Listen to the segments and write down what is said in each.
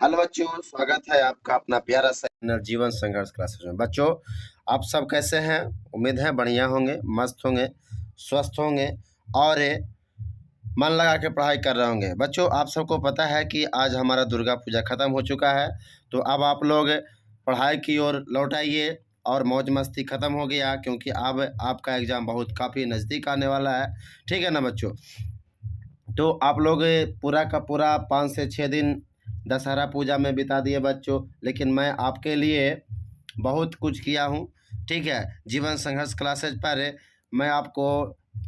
Hello बच्चों, स्वागत है आपका अपना प्यारा सा जीवन संघर्ष क्लासेस में। बच्चों, आप सब कैसे हैं? उम्मीद है बढ़िया होंगे, मस्त होंगे, स्वस्थ होंगे और मन लगा के पढ़ाई कर रहे होंगे। बच्चों, आप सबको पता है कि आज हमारा दुर्गा पूजा ख़त्म हो चुका है, तो अब आप लोग पढ़ाई की ओर लौट आइए और मौज मस्ती ख़त्म हो गया, क्योंकि अब आपका एग्ज़ाम बहुत काफ़ी नज़दीक आने वाला है। ठीक है ना बच्चों? तो आप लोग पूरा का पूरा 5 से 6 दिन दशहरा पूजा में बिता दिए बच्चों, लेकिन मैं आपके लिए बहुत कुछ किया हूँ। ठीक है, जीवन संघर्ष क्लासेज पर मैं आपको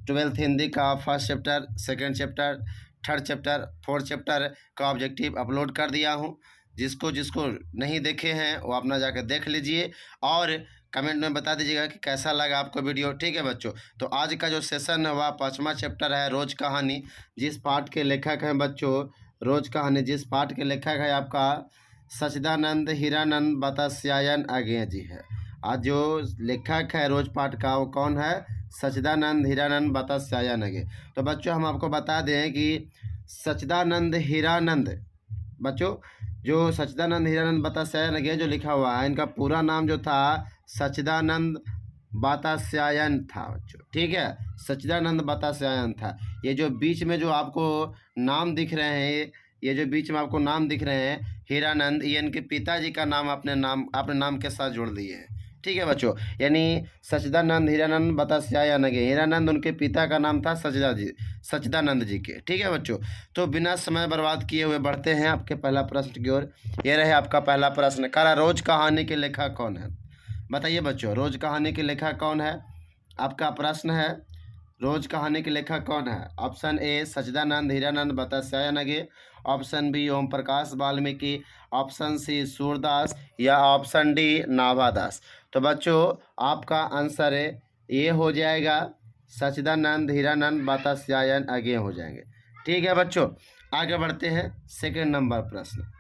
12th हिंदी का first chapter, second chapter, third chapter, fourth chapter का ऑब्जेक्टिव अपलोड कर दिया हूँ। जिसको जिसको नहीं देखे हैं वो अपना जाकर देख लीजिए और कमेंट में बता दीजिएगा कि कैसा लगा आपको वीडियो। ठीक है बच्चों, तो आज का जो सेशन है वह 5वां चैप्टर है, रोज कहानी। जिस पाठ के लेखक हैं बच्चों, रोज कहानी जिस पाठ के लेखक है आपका सच्चिदानंद हीरानंद बतास्यायन आगे जी है। आज जो लेखक है रोज पाठ का वो कौन है? सच्चिदानंद हीरानंद बतास्यायन आगे। तो बच्चों हम आपको बता दें कि सच्चिदानंद हीरानंद, बच्चों जो सच्चिदानंद हीरानंद बतास्यायन आगे जो लिखा हुआ है, इनका पूरा नाम जो था सच्चिदानंद बतास्यायन था बच्चों। ठीक है, सच्चिदानंद बतास्यायन था। ये जो बीच में जो आपको नाम दिख रहे हैं, ये जो बीच में आपको नाम दिख रहे हैं हीरानंद, ये इनके पिताजी का नाम अपने नाम के साथ जोड़ दिए हैं। ठीक है बच्चों, यानी सच्चिदानंद हीरानंद बतास्यायन आगे, हीरानंद उनके पिता का नाम था सच्चिदानंद जी के। ठीक है बच्चों, तो बिना समय बर्बाद किए हुए बढ़ते हैं आपके पहला प्रश्न की ओर। ये रहे आपका पहला प्रश्न। करा रोज कहानी के लेखक कौन है? बताइए बच्चों, रोज कहानी के लेखक कौन है? आपका प्रश्न है, रोज कहानी के लेखक कौन है? ऑप्शन ए सच्चिदानंद हीरानंद बतास्यायन आगे, option B Om Prakash Valmiki, option C Surdas या ऑप्शन डी नाभादास। तो बच्चों आपका आंसर ये हो जाएगा सच्चिदानंद हीरानंद बतास्यायन आगे हो जाएंगे। ठीक है बच्चों, आगे बढ़ते हैं। सेकंड नंबर प्रश्न,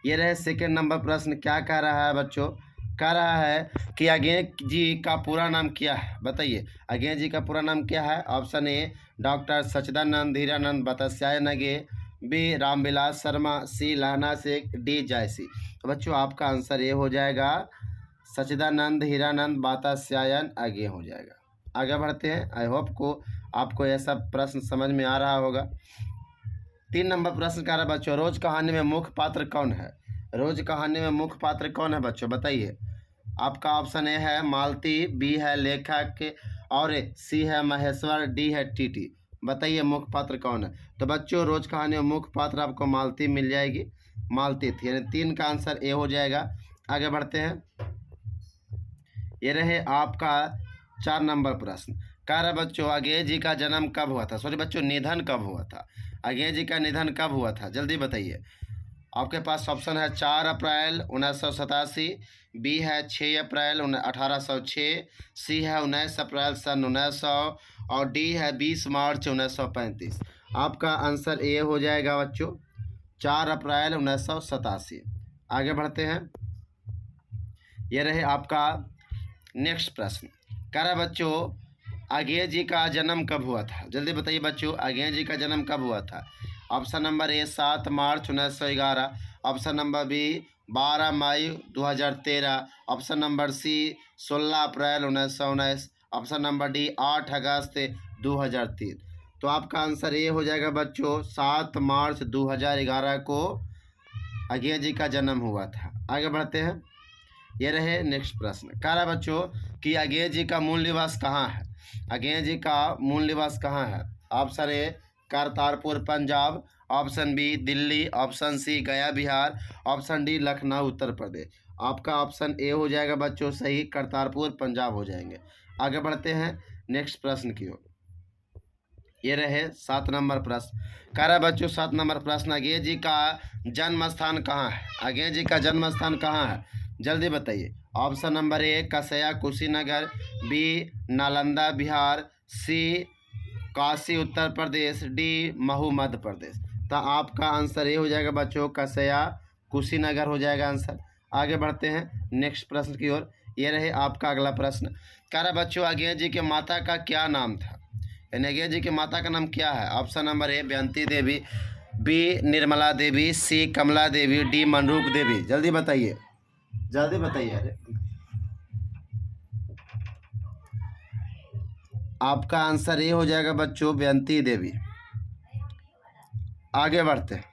ये रहे सेकंड नंबर प्रश्न। क्या कह रहा है बच्चों? कह रहा है कि अगेन जी का पूरा नाम क्या है? बताइए, अगेन जी का पूरा नाम क्या है? ऑप्शन ए डॉक्टर सच्चिदानंद हीरानंद बतास्यायन आगे, बी रामविलास शर्मा, सी लहना शेख, डी जायसी। तो बच्चों आपका आंसर ये हो जाएगा सच्चिदानंद हीरानंद बतास्यायन आगे हो जाएगा। आगे बढ़ते हैं। आई होप को आपको यह सब प्रश्न समझ में आ रहा होगा। 3 नंबर प्रश्न कह रहा है बच्चों, रोज कहानी में मुख्य पात्र कौन है? रोज कहानी में मुख्य पात्र कौन है बच्चों? बताइए। आपका ऑप्शन ए है मालती, बी है लेखक और सी है महेश्वर, डी है टीटी। बताइए मुख्य पात्र कौन है? तो बच्चों रोज कहानी में मुख्य पात्र आपको मालती मिल जाएगी, मालती थी, यानी 3 का आंसर ए हो जाएगा। आगे बढ़ते हैं। ये रहे आपका 4 नंबर प्रश्न। कह रहा बच्चों अगेय जी का जन्म कब हुआ था? सॉरी बच्चों, निधन कब हुआ था? अगेय जी का निधन कब हुआ था? जल्दी बताइए। आपके पास ऑप्शन है 4 अप्रैल 1987, बी है 6 अप्रैल 1806, सी है 19 अप्रैल सन 1900 और डी है 20 मार्च 1935। आपका आंसर ए हो जाएगा बच्चों 4 अप्रैल 1987। आगे बढ़ते हैं। ये रहे आपका नेक्स्ट प्रश्न। कह रहा बच्चों अगेय जी का जन्म कब हुआ था? जल्दी बताइए बच्चों, अगेय जी का जन्म कब हुआ था? Option number A 7 March 1911, option number B 12 मई 2013, option number C 16 April 1919, option number D 8 अगस्त 2003। तो आपका आंसर ये हो जाएगा बच्चों 7 मार्च 2011 को अगेय जी का जन्म हुआ था। आगे बढ़ते हैं। ये रहे नेक्स्ट प्रश्न। कह रहा बच्चों कि अगेय जी का मूल निवास कहाँ है? अगेय जी का मूल निवास कहाँ है? Option A Kartarpur Punjab, option B Delhi, option C Gaya Bihar, option D Lucknow Uttar Pradesh. आपका ऑप्शन ए हो जाएगा बच्चों सही, करतारपुर पंजाब हो जाएंगे। आगे बढ़ते हैं नेक्स्ट प्रश्न की ओर। ये रहे 7 नंबर प्रश्न। कह रहा बच्चों 7 नंबर प्रश्न, अगेय जी का जन्म स्थान कहाँ है? अगेय जी का जन्म स्थान कहाँ है? जल्दी बताइए। Option number A Kasia Kushinagar, B Nalanda Bihar, C Kashi Uttar Pradesh, D Mhow Madhya Pradesh. तो आपका आंसर ये हो जाएगा बच्चों कसया कुशीनगर हो जाएगा आंसर। आगे बढ़ते हैं नेक्स्ट प्रश्न की ओर। ये रहे आपका अगला प्रश्न। कह रहा बच्चों अगेय जी के माता का क्या नाम था? यानी अगेय जी की माता का नाम क्या है? Option number A Beanti Devi, B Nirmala Devi, C Kamla Devi, D Manroop Devi. जल्दी बताइए, जल्दी बताइए। अरे आपका आंसर ये हो जाएगा बच्चों, बेअंती देवी। आगे बढ़ते हैं।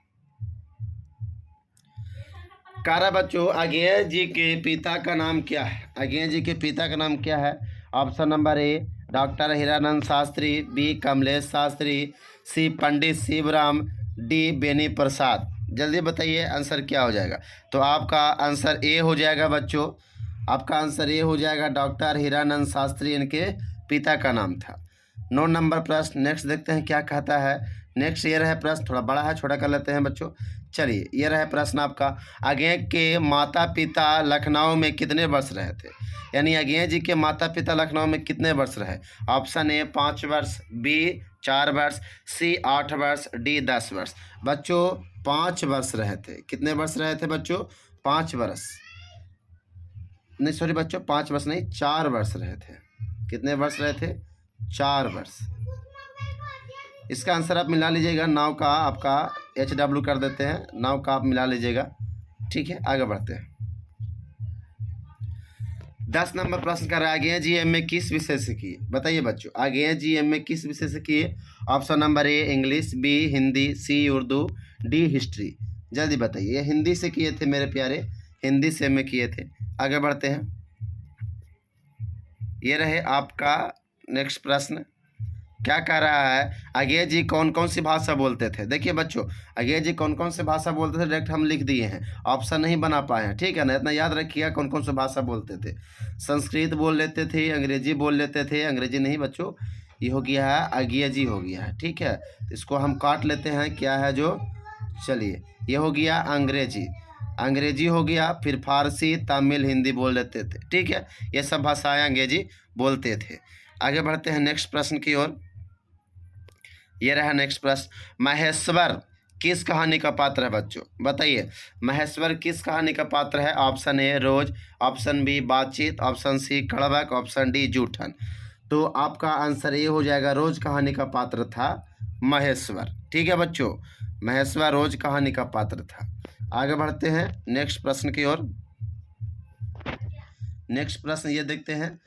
कारा बच्चों, अज्ञेय जी के पिता का नाम क्या है? अज्ञेय जी के पिता का नाम क्या है? Option number A doctor Hiranand Shastri, B Kamlesh Shastri, C Pandit Shivram, D Beni Prasad. जल्दी बताइए आंसर क्या हो जाएगा। तो आपका आंसर ए हो जाएगा बच्चों, आपका आंसर ए हो जाएगा, डॉक्टर हीरानंद शास्त्री इनके पिता का नाम था। 9 नंबर प्रश्न नेक्स्ट देखते हैं क्या कहता है। नेक्स्ट ये रहे प्रश्न, थोड़ा बड़ा है, छोटा कर लेते हैं बच्चों। चलिए ये रहे प्रश्न आपका, अज्ञेय के माता पिता लखनऊ में कितने वर्ष रहे थे? यानी अज्ञेय जी के माता पिता लखनऊ में कितने वर्ष रहे? ऑप्शन ए 5 वर्ष, बी 4 वर्ष, सी 8 वर्ष, डी 10 वर्ष। बच्चों 5 वर्ष रहे थे। कितने वर्ष रहे थे बच्चों? 5 वर्ष नहीं, सॉरी बच्चों, 5 वर्ष नहीं, 4 वर्ष रहे थे। कितने वर्ष रहे थे? 4 वर्ष। इसका आंसर आप मिला लीजिएगा, नाव का आपका HW कर देते हैं, नाव का आप मिला लीजिएगा। ठीक है, आगे बढ़ते हैं। 10 नंबर प्रश्न कर रहा है, अज्ञेय जी एमए किस विषय से किए? बताइए बच्चों, अज्ञेय जी एमए किस विषय से किए? Option number A English, B Hindi, C Urdu, D history. जल्दी बताइए। ये हिंदी से किए थे मेरे प्यारे, हिंदी से एमए किए थे। आगे बढ़ते हैं। ये रहे आपका नेक्स्ट प्रश्न, क्या कह रहा है, अज्ञेय जी कौन कौन सी भाषा बोलते थे? देखिए बच्चों, अज्ञेय जी कौन कौन सी भाषा बोलते थे, डायरेक्ट हम लिख दिए हैं, ऑप्शन नहीं बना पाए हैं। ठीक है ना, इतना याद रखिएगा कौन कौन सी भाषा बोलते थे। संस्कृत बोल लेते थे, अंग्रेजी बोल लेते थे, अंग्रेजी नहीं बच्चों, ये हो गया है अज्ञेय जी हो गया है। ठीक है, इसको हम काट लेते हैं, क्या है जो, चलिए ये हो गया अंग्रेजी, अंग्रेजी हो गया, फिर फारसी, तमिल, हिंदी बोल लेते थे। ठीक है, ये सब भाषाएं अंग्रेजी बोलते थे। आगे बढ़ते हैं नेक्स्ट प्रश्न की ओर। ये रहा नेक्स्ट प्रश्न, महेश्वर किस कहानी का पात्र है बच्चों? बताइए, महेश्वर किस कहानी का पात्र है? ऑप्शन ए रोज, ऑप्शन बी बातचीत, ऑप्शन सी कड़वक, ऑप्शन डी जूठन। तो आपका आंसर ये हो जाएगा, रोज कहानी का पात्र था महेश्वर। ठीक है बच्चों, महेश्वर रोज कहानी का पात्र था। आगे बढ़ते हैं नेक्स्ट प्रश्न की ओर। नेक्स्ट प्रश्न ये देखते हैं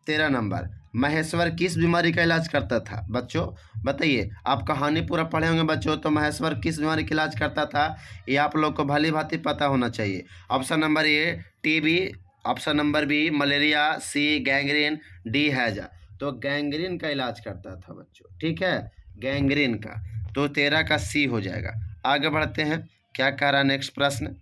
13 नंबर, महेश्वर किस बीमारी का इलाज करता था? बच्चों बताइए, आप कहानी पूरा पढ़े होंगे बच्चों, तो महेश्वर किस बीमारी का इलाज करता था ये आप लोग को भली भांति पता होना चाहिए। Option number A TB, option number B malaria, C gangrene, D हैजा। तो गैंग्रीन का इलाज करता था बच्चों। ठीक है, गैंग्रीन का, तो 13 का सी हो जाएगा। आगे बढ़ते हैं, क्या कह रहा है नेक्स्ट प्रश्न,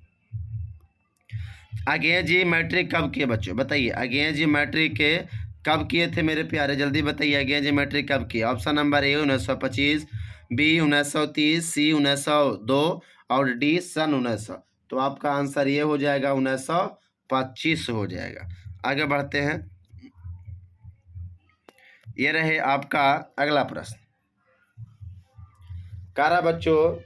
अज्ञेय जी मैट्रिक कब किए बच्चों? बताइए, अज्ञेय जी मैट्रिक के कब किए थे मेरे प्यारे? जल्दी बताइए, अज्ञेय जी मैट्रिक कब किए? ऑप्शन नंबर ए 1925, बी 1930, सी 1902 और डी सन 1900। तो आपका आंसर ये हो जाएगा 1925 हो जाएगा। आगे बढ़ते हैं। ये रहे आपका अगला प्रश्न। कारा बच्चों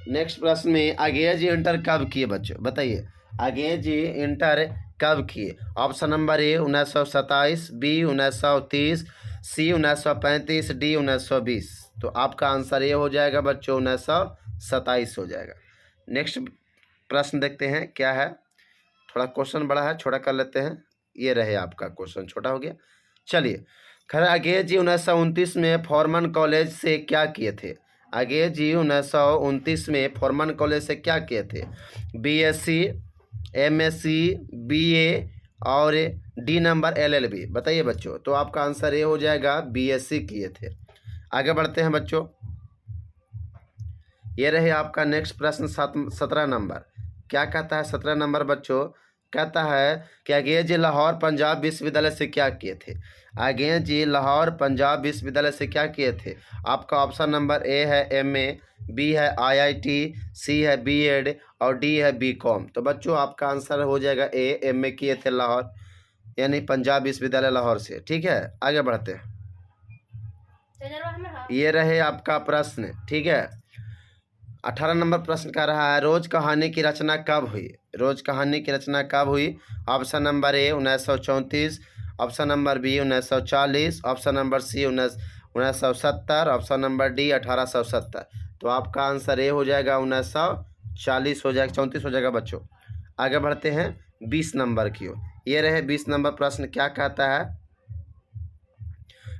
नेक्स्ट प्रश्न में, अज्ञेय जी इंटर कब किए बच्चों? बताइए, अज्ञेय जी इंटर कब किए? Option number A 1927, B 1930, C 1935, D 1920। तो आपका आंसर ये हो जाएगा बच्चों 1927 हो जाएगा। नेक्स्ट प्रश्न देखते हैं क्या है, थोड़ा क्वेश्चन बड़ा है, छोटा कर लेते हैं। ये रहे आपका क्वेश्चन, छोटा हो गया। चलिए, खैर अज्ञेय जी 1929 में फॉरमन कॉलेज से क्या किए थे? अज्ञेय जी 1929 में फॉरमन कॉलेज से क्या किए थे? BSc, MSc, BA और डी नंबर LLB। बताइए बच्चों, तो आपका आंसर ये हो जाएगा BSc किए थे। आगे बढ़ते हैं बच्चों। ये रहे आपका नेक्स्ट प्रश्न 17 नंबर। क्या कहता है 17 नंबर बच्चों? कहता है कि अज्ञेय जी लाहौर पंजाब विश्वविद्यालय से क्या किए थे? अज्ञेय जी लाहौर पंजाब विश्वविद्यालय से क्या किए थे? आपका ऑप्शन नंबर ए है MA, बी है IIT, सी है B.Ed और डी है B.Com। तो बच्चों आपका आंसर हो जाएगा ए, MA किए थे लाहौर, यानी पंजाब विश्वविद्यालय लाहौर से। ठीक है, आगे बढ़ते हैं। ये रहे आपका प्रश्न। ठीक है, 18 नंबर प्रश्न कर रहा है, रोज कहानी की रचना कब हुई? रोज कहानी की रचना कब हुई? Option number A 1934, option number B 1940, option number C 1970, option number D 1870। तो आपका आंसर ए हो जाएगा 1940 हो जाएगा, 34 हो जाएगा बच्चों। आगे बढ़ते हैं 20 नंबर की ओर। ये रहे 20 नंबर प्रश्न। क्या कहता है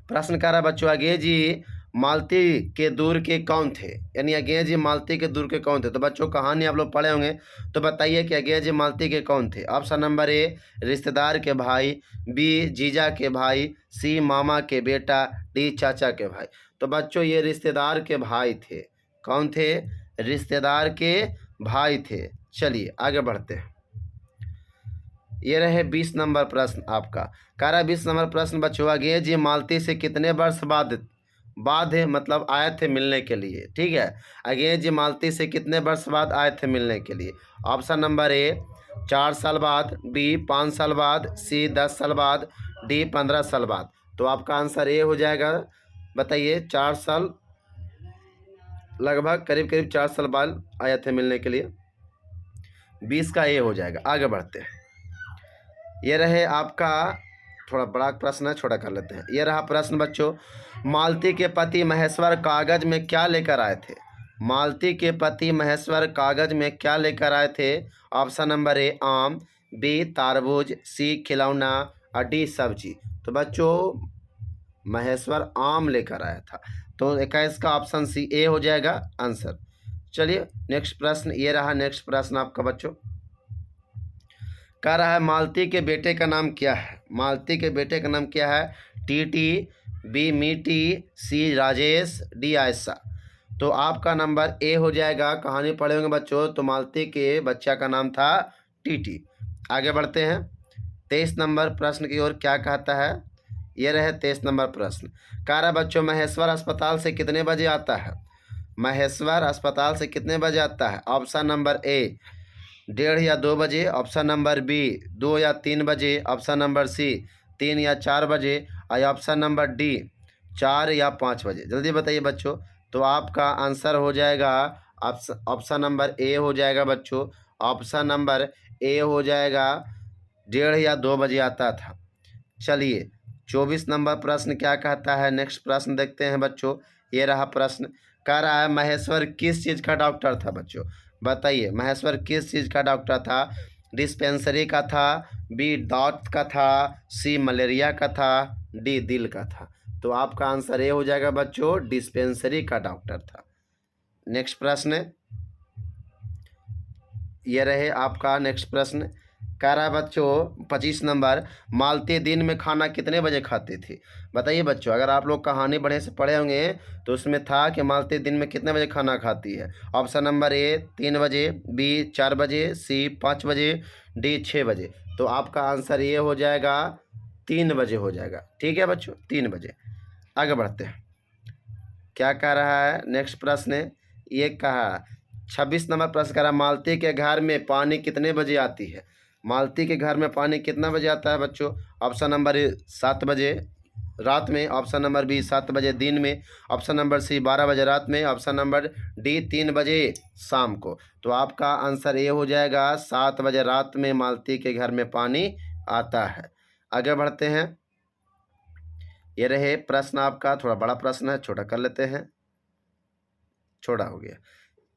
प्रश्न? कह रहा है बच्चों, अगे जी मालती के दूर के कौन थे? यानी अगे जी मालती के दूर के कौन थे? तो बच्चों कहानी आप लोग पढ़े होंगे, तो बताइए कि अगे जी मालती के कौन थे। ऑप्शन नंबर ए रिश्तेदार के भाई, बी जीजा के भाई, सी मामा के बेटा, डी चाचा के भाई। तो बच्चों ये रिश्तेदार के भाई थे। कौन थे? रिश्तेदार के भाई थे। चलिए आगे बढ़ते हैं। ये रहे 20 नंबर प्रश्न आपका। कह रहा है 20 नंबर प्रश्न बच्चों, अगे जी मालती से कितने वर्ष बाद है, मतलब आए थे मिलने के लिए। ठीक है, अगे जी मालती से कितने वर्ष बाद आए थे मिलने के लिए। ऑप्शन नंबर ए 4 साल बाद, बी 5 साल बाद, सी 10 साल बाद, डी 15 साल बाद। तो आपका आंसर ए हो जाएगा। बताइए 4 साल, लगभग करीब करीब 4 साल बाद आए थे मिलने के लिए। 20 का ए हो जाएगा। आगे बढ़ते हैं। ये रहे आपका, थोड़ा बड़ा प्रश्न है, छोटा कर लेते हैं। ये रहा प्रश्न बच्चों, मालती के पति महेश्वर कागज में क्या लेकर आए थे? मालती के पति महेश्वर कागज में क्या लेकर आए थे? ऑप्शन नंबर ए आम, बी तारबूज, सी खिलौना और डी सब्जी। तो बच्चों महेश्वर आम लेकर आया था, तो 21 का ऑप्शन सी ए हो जाएगा आंसर। चलिए नेक्स्ट प्रश्न। ये रहा नेक्स्ट प्रश्न आपका बच्चों। कह रहा है मालती के बेटे का नाम क्या है? मालती के बेटे का नाम क्या है? टीटी, बी मीटी, सी राजेश, डी आयशा। तो आपका नंबर ए हो जाएगा। कहानी पढ़े होंगे बच्चों, तो मालती के बच्चा का नाम था टीटी। आगे बढ़ते हैं 23 नंबर प्रश्न की ओर। क्या कहता है? ये रहे 23 नंबर प्रश्न। कह रहा है बच्चों, महेश्वर अस्पताल से कितने बजे आता है? महेश्वर अस्पताल से कितने बजे आता है? ऑप्शन नंबर ए 1:30 या 2 बजे, ऑप्शन नंबर बी 2 या 3 बजे, ऑप्शन नंबर सी 3 या 4 बजे, और ऑप्शन नंबर डी 4 या 5 बजे। जल्दी बताइए बच्चों। तो आपका आंसर हो जाएगा ऑप्शन नंबर ए हो जाएगा बच्चों। ऑप्शन नंबर ए हो जाएगा, 1:30 या 2 बजे आता था। चलिए 24 नंबर प्रश्न क्या कहता है? नेक्स्ट प्रश्न देखते हैं बच्चों। ये रहा प्रश्न। कह रहा है महेश्वर किस चीज़ का डॉक्टर था बच्चों? बताइए महेश्वर किस चीज़ का डॉक्टर था? डिस्पेंसरी का था, बी दांत का था, सी मलेरिया का था, डी दिल का था। तो आपका आंसर ए हो जाएगा बच्चों, डिस्पेंसरी का डॉक्टर था। नेक्स्ट प्रश्न ये रहे आपका नेक्स्ट प्रश्न। कह रहा है बच्चों 25 नंबर, मालती दिन में खाना कितने बजे खाती थी? बताइए बच्चों, अगर आप लोग कहानी बढ़िया से पढ़े होंगे तो उसमें था कि मालती दिन में कितने बजे खाना खाती है। ऑप्शन नंबर ए 3 बजे, बी 4 बजे, सी 5 बजे, डी 6 बजे। तो आपका आंसर ये हो जाएगा 3 बजे हो जाएगा। ठीक है बच्चों, 3 बजे। आगे बढ़ते हैं। क्या कह रहा है नेक्स्ट प्रश्न? ये कहा 26 नंबर प्रश्न कह रहा है, मालती के घर में पानी कितने बजे आती है? मालती के घर में पानी कितना बजे आता है बच्चों? ऑप्शन नंबर ए 7 बजे रात में, ऑप्शन नंबर बी 7 बजे दिन में, ऑप्शन नंबर सी 12 बजे रात में, ऑप्शन नंबर डी 3 बजे शाम को। तो आपका आंसर ए हो जाएगा, 7 बजे रात में मालती के घर में पानी आता है। आगे बढ़ते हैं। ये रहे प्रश्न आपका, थोड़ा बड़ा प्रश्न है, छोटा कर लेते हैं। छोटा हो गया।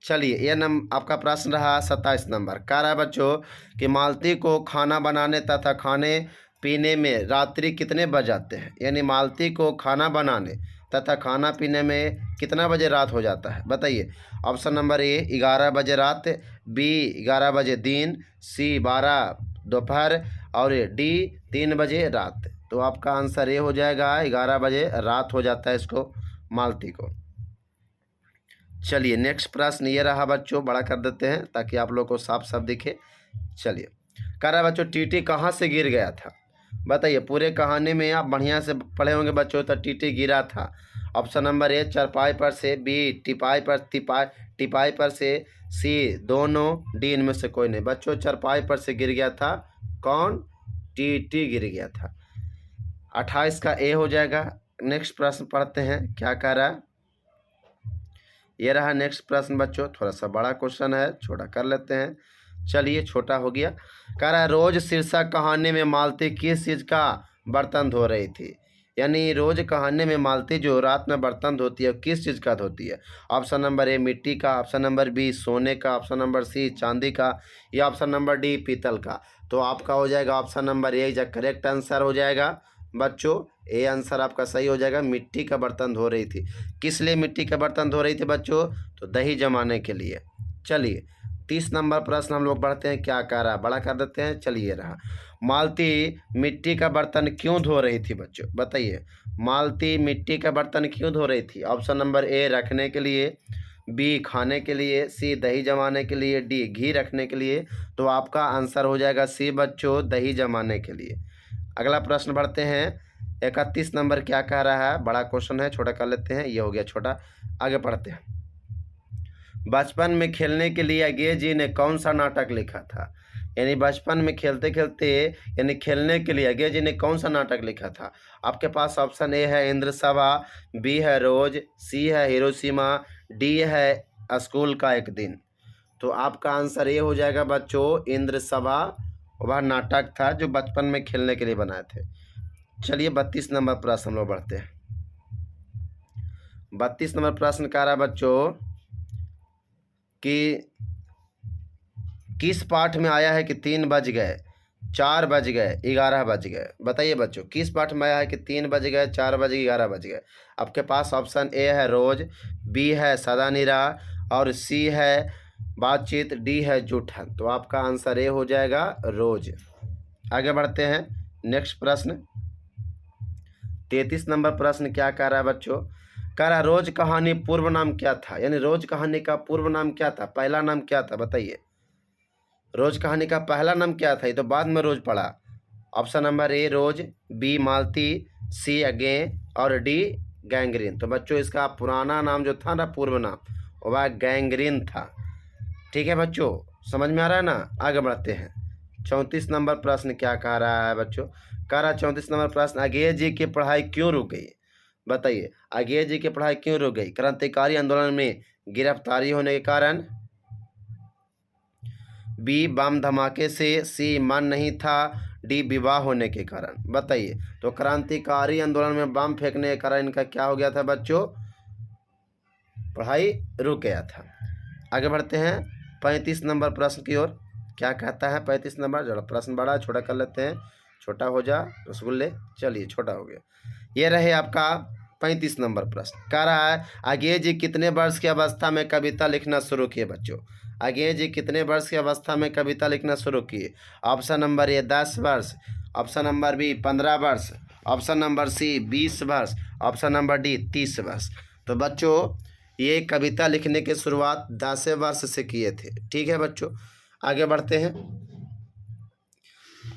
चलिए ये आपका प्रश्न रहा 27 नंबर। कह रहा है बच्चों कि मालती को खाना बनाने तथा खाने पीने में रात्रि कितने बज जाते हैं? यानी मालती को खाना बनाने तथा खाना पीने में कितना बजे रात हो जाता है? बताइए। ऑप्शन नंबर ए 11 बजे रात, बी 11 बजे दिन, सी 12 दोपहर, और डी 3 बजे रात। तो आपका आंसर ए हो जाएगा, 11 बजे रात हो जाता है इसको, मालती को। चलिए नेक्स्ट प्रश्न ये रहा बच्चों, बड़ा कर देते हैं ताकि आप लोग को साफ साफ दिखे। चलिए कह रहा है बच्चों, टीटी कहाँ से गिर गया था? बताइए। पूरे कहानी में आप बढ़िया से पढ़े होंगे बच्चों, तो टीटी गिरा था। ऑप्शन नंबर ए चारपाई पर से, बी टिपाई पर से, सी दोनों, डी इनमें से कोई नहीं। बच्चों चारपाई पर से गिर गया था। कौन? टीटी गिर गया था। 28 का ए हो जाएगा। नेक्स्ट प्रश्न पढ़ते हैं। क्या कह रहा है? ये रहा नेक्स्ट प्रश्न बच्चों, थोड़ा सा बड़ा क्वेश्चन है, छोटा कर लेते हैं। चलिए छोटा हो गया। कह रहा है रोज शीर्षक कहानी में मालती किस चीज़ का बर्तन धो रही थी? यानी रोज कहानी में मालती जो रात में बर्तन धोती है किस चीज़ का धोती है? ऑप्शन नंबर ए मिट्टी का, ऑप्शन नंबर बी सोने का, ऑप्शन नंबर सी चांदी का, या ऑप्शन नंबर डी पीतल का। तो आपका हो जाएगा ऑप्शन नंबर ए जो करेक्ट आंसर हो जाएगा बच्चों। ए आंसर आपका सही हो जाएगा। मिट्टी का बर्तन धो रही थी। किस लिए मिट्टी का बर्तन धो रही थी बच्चों? तो दही जमाने के लिए। चलिए 30 नंबर प्रश्न हम लोग पढ़ते हैं। क्या कह रहा है, बड़ा कर देते हैं। चलिए रहा, मालती मिट्टी का बर्तन क्यों धो रही थी बच्चों? बताइए, मालती मिट्टी का बर्तन क्यों धो रही थी? ऑप्शन नंबर ए रखने के लिए, बी खाने के लिए, सी दही जमाने के लिए, डी घी रखने के लिए। तो आपका आंसर हो जाएगा सी बच्चों, दही जमाने के लिए। अगला प्रश्न बढ़ते हैं। 31 नंबर क्या कह रहा है? बड़ा क्वेश्चन है, छोटा कर लेते हैं। ये हो गया छोटा, आगे पढ़ते हैं। बचपन में खेलने के लिए अज्ञे जी ने कौन सा नाटक लिखा था? यानी बचपन में खेलते खेलते यानी खेलने के लिए अज्ञे जी ने कौन सा नाटक लिखा था? आपके पास ऑप्शन ए है इंद्र सभा, बी है रोज, सी है हिरोशिमा, डी है स्कूल का एक दिन। तो आपका आंसर ये हो जाएगा बच्चों, इंद्र सभा। वह नाटक था जो बचपन में खेलने के लिए बनाए थे। चलिए 32 नंबर प्रश्न हम लोग बढ़ते हैं। 32 नंबर प्रश्न कह रहा है बच्चों कि किस पाठ में आया है कि 3 बज गए, 4 बज गए, 11 बज गए? बताइए बच्चों, किस पाठ में आया है कि 3 बज गए, 4 बज गए, 11 बज गए? आपके पास ऑप्शन ए है रोज, बी है सदा निरा, और सी है बातचीत, डी है जूठन। तो आपका आंसर ए हो जाएगा रोज। आगे बढ़ते हैं। नेक्स्ट प्रश्न 33 नंबर प्रश्न क्या कह रहा है बच्चों? कह रहा है रोज कहानी पूर्व नाम क्या था? यानी रोज कहानी का पूर्व नाम क्या था, पहला नाम क्या था? बताइए, रोज कहानी का पहला नाम क्या था? ये तो बाद में रोज पढ़ा। Option number A Rose, B Malti, C अगे, और डी गैंग्रीन। तो बच्चों इसका पुराना नाम जो था ना, पूर्व नाम, वह गैंग्रीन था। ठीक है बच्चों, समझ में आ रहा है ना? आगे बढ़ते हैं। 34 नंबर प्रश्न क्या कह रहा है बच्चों? कह रहा है 34 नंबर प्रश्न, अज्ञे जी की पढ़ाई क्यों रुक गई? बताइए, अज्ञे जी की पढ़ाई क्यों रुक गई? क्रांतिकारी आंदोलन में गिरफ्तारी होने के कारण, बी बम धमाके से, सी मन नहीं था, डी विवाह होने के कारण। बताइए, तो क्रांतिकारी आंदोलन में बम फेंकने के कारण इनका क्या हो गया था बच्चों? पढ़ाई रुक गया था। आगे बढ़ते हैं 35 नंबर प्रश्न की ओर। क्या कहता है 35 नंबर? जरा प्रश्न बड़ा, छोटा कर लेते हैं। छोटा हो जा रसगुल्ले। चलिए छोटा हो गया। ये रहे आपका 35 नंबर प्रश्न। कह रहा है अज्ञे जी कितने वर्ष की अवस्था में कविता लिखना शुरू किए बच्चों? अज्ञे जी कितने वर्ष की अवस्था में कविता लिखना शुरू किए? ऑप्शन नंबर ए 10 वर्ष, ऑप्शन नंबर बी 15 वर्ष, ऑप्शन नंबर सी 20 वर्ष, ऑप्शन नंबर डी 30 वर्ष। तो बच्चों ये कविता लिखने की शुरुआत 10 वर्ष से किए थे। ठीक है बच्चों, आगे बढ़ते हैं।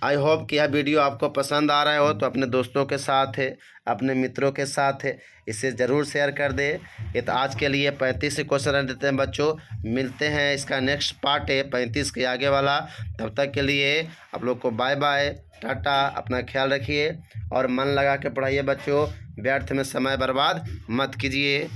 आई होप कि यह वीडियो आपको पसंद आ रहा हो तो अपने दोस्तों के साथ है, अपने मित्रों के साथ है, इसे ज़रूर शेयर कर दे। ये तो आज के लिए 35 क्वेश्चन देते हैं बच्चों। मिलते हैं, इसका नेक्स्ट पार्ट है 35 के आगे वाला। तब तक के लिए आप लोग को बाय बाय, टाटा। अपना ख्याल रखिए और मन लगा के पढ़ाइए बच्चों। व्यर्थ में समय बर्बाद मत कीजिए।